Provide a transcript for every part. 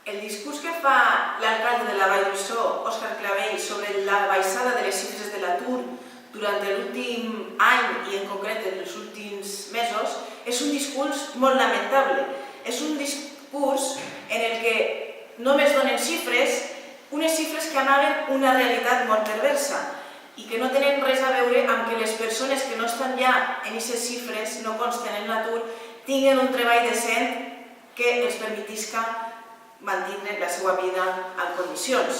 El discurs que fa l'alcalde de la Vall d'Uixó, Òscar Clavell, sobre la baixada de les xifres de l'atur durant l'últim any i en concret en els últims mesos, és un discurs molt lamentable. És un discurs en el que només donen xifres, unes xifres que amaguen una realitat molt perversa i que no tenen res a veure amb que les persones que no estan ja en aquestes xifres, no consten en l'atur, tinguin un treball decent que els permetisca mantenir la seva vida en condicions.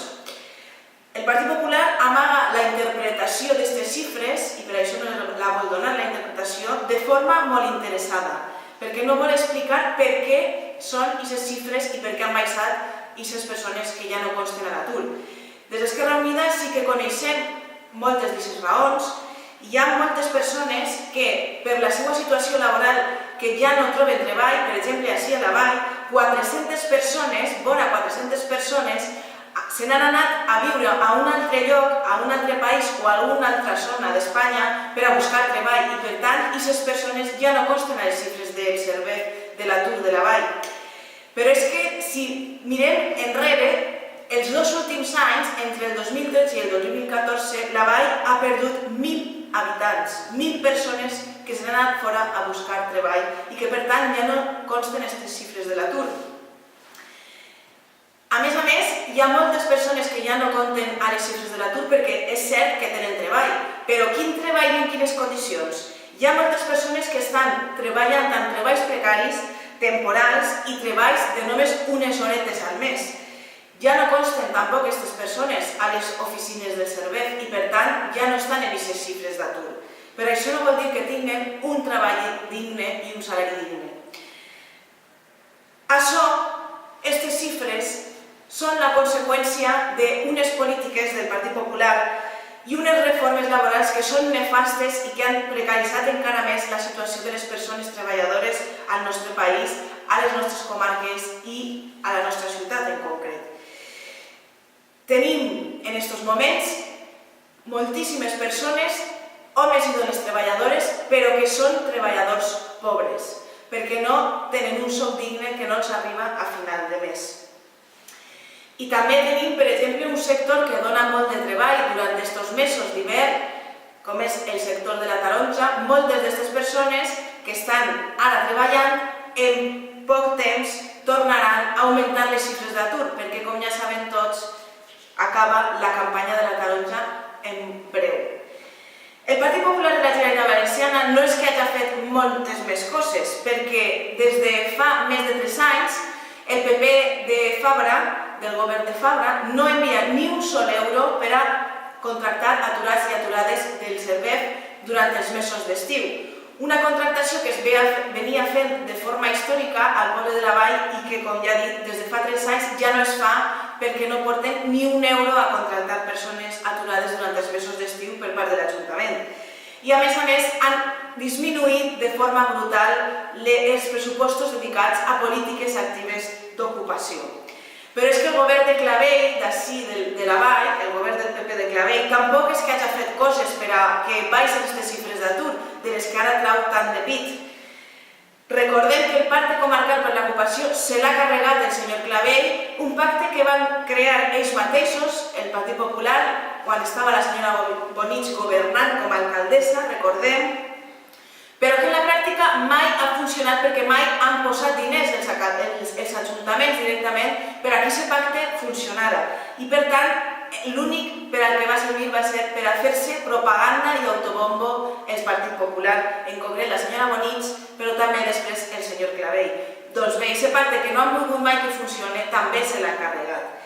El Partit Popular amaga la interpretació d'aquestes xifres, i per això no la vol donar la interpretació, de forma molt interessada, perquè no vol explicar per què són aquestes xifres i per què han baixat aquestes persones que ja no consten a l'atur. Des d'Esquerra Unida sí que coneixem moltes d'aquestes raons. Hi ha moltes persones que, per la seva situació laboral, que ja no troben treball, per exemple, així a la Vall, 400 persones, vora 400 persones, se n'han anat a viure a un altre lloc, a un altre país o a alguna altra zona d'Espanya per a buscar treball i, per tant, aquestes persones ja no consten a les xifres del servei de l'atur de la Vall. Però és que, si mirem enrere, els dos últims anys, entre el 2013 i el 2014, la Vall ha perdut 1.000 habitants, 1.000 persones que s'han anat fora a buscar treball i que, per tant, ja no consten aquestes xifres de l'atur. A més, hi ha moltes persones que ja no compten a les xifres de l'atur perquè és cert que tenen treball, però quin treball i en quines condicions? Hi ha moltes persones que estan treballant en treballs precaris, temporals i treballs de només unes horetes al mes. Ja no consten tampoc aquestes persones a les oficines del servei i, per tant, ja no estan en aquestes xifres d'atur. Però això no vol dir que tinguin un treball digne i un salari digne. Això, aquestes xifres, són la conseqüència d'unes polítiques del Partit Popular i unes reformes laborals que són nefastes i que han precaritzat encara més la situació de les persones treballadores al nostre país, a les nostres comarques i a la nostra ciutat en concret. Tenim en aquests moments moltíssimes persones, homes i dones treballadores, però que són treballadors pobres, perquè no tenen un sou digne que no els arriba a final de mes. I també tenim, per exemple, un sector que dona molt de treball durant aquests mesos d'hivern, com és el sector de la taronja. Moltes d'aquestes persones que estan ara treballant, en poc temps tornaran a augmentar les xifres d'atur, perquè, com ja saben tots, acaba la campanya de la taronja en breu. El Partit Popular de la Generalitat Valenciana no és que hagi fet moltes més coses, perquè des de fa més de 3 anys el PP de Fabra, del govern de Fabra, no envia ni un sol euro per a contractar aturats i aturades del servei durant els mesos d'estiu. Una contractació que es venia fent de forma històrica al poble de la Vall i que, com ja he dit, des de fa 3 anys ja no es fa perquè no porten ni un euro a contractar persones aturades durant els mesos d'estiu per part de l'Ajuntament. I, a més, han disminuït de forma brutal els pressupostos dedicats a polítiques actives d'ocupació. Però és que el govern de Clavell, d'ací de la Vall, el govern del PP de Clavell, tampoc és que hagi fet coses per a que baixin aquestes xifres d'atur, de les que ara trau tant de pit. Recordem que el pacte comarcal per l'ocupació se l'ha carregat el senyor Clavell, un pacte que van crear ells mateixos, el Partit Popular, quan estava la senyora Bonich governant com a alcaldessa, recordem, però que en la pràctica mai ha funcionat perquè mai han posat diners els ajuntaments directament per a que aquest pacte funcionara. I, per tant, l'únic per al que va servir va ser per a fer-se propaganda i autobombo el Partit Popular, en concret la senyora Bonich, però també després el senyor Clavell. Doncs bé, aquest pacte que no han volgut mai que funcione també se l'ha carregat.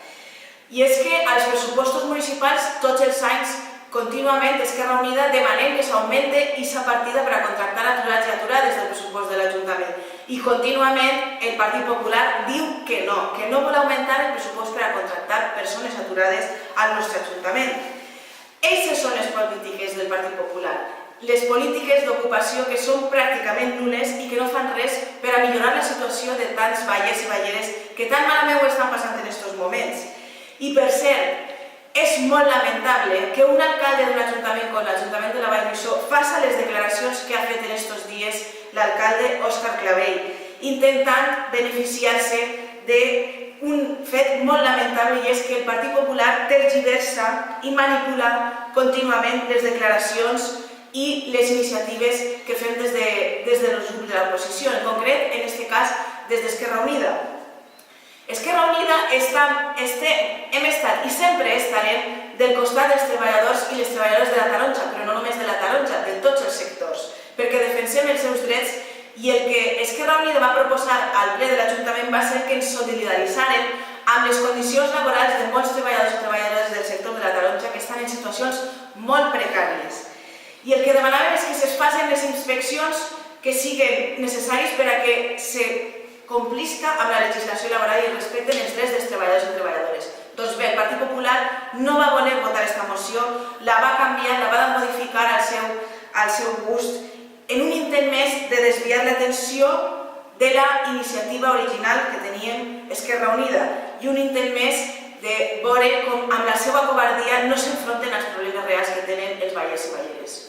I és que als pressupostos municipals, tots els anys, contínuament Esquerra Unida demanem que s'augmente aquesta partida per a contractar aturats i aturades del pressupost de l'Ajuntament. I contínuament el Partit Popular diu que no vol augmentar el pressupost per a contractar persones aturades al nostre Ajuntament. Aquestes són les polítiques del Partit Popular, les polítiques d'ocupació que són pràcticament nul·les i que no fan res per a millorar la situació de tants vallers i valleres que tan malament ho estan passant en aquests moments. I, per cert, és molt lamentable que un alcalde d'un ajuntament com l'Ajuntament de la Vall d'Uixó faci les declaracions que ha fet en aquests dies l'alcalde Òscar Clavell, intentant beneficiar-se de un fet molt lamentable, i és que el Partit Popular tergiversa i manipula contínuament les declaracions i les iniciatives que fem des dels grups de l'oposició, en concret, en aquest cas, des d'Esquerra Unida. Esquerra Unida hem estat i sempre estarem del costat dels treballadors i les treballadores de la taronja, però no només de la taronja, de tots els sectors, perquè defensem els seus drets, i el que Esquerra Unida va proposar al ple de l'Ajuntament va ser que ens solidaritzaren amb les condicions laborals de molts treballadors i treballadores del sector de la taronja que estan en situacions molt precàries. I el que demanàvem és que es facin les inspeccions que siguin necessaris per a que se complisca amb la legislació laboral i respecten els drets dels treballadors i treballadores. Doncs bé, el Partit Popular no va voler votar aquesta moció, la va canviar, la va modificar al seu gust, en un intent més de desviar l'atenció de la iniciativa original que teníem Esquerra Unida i un intent més de veure com amb la seva covardia no s'enfronten als problemes reals que tenen els baiers i baieres.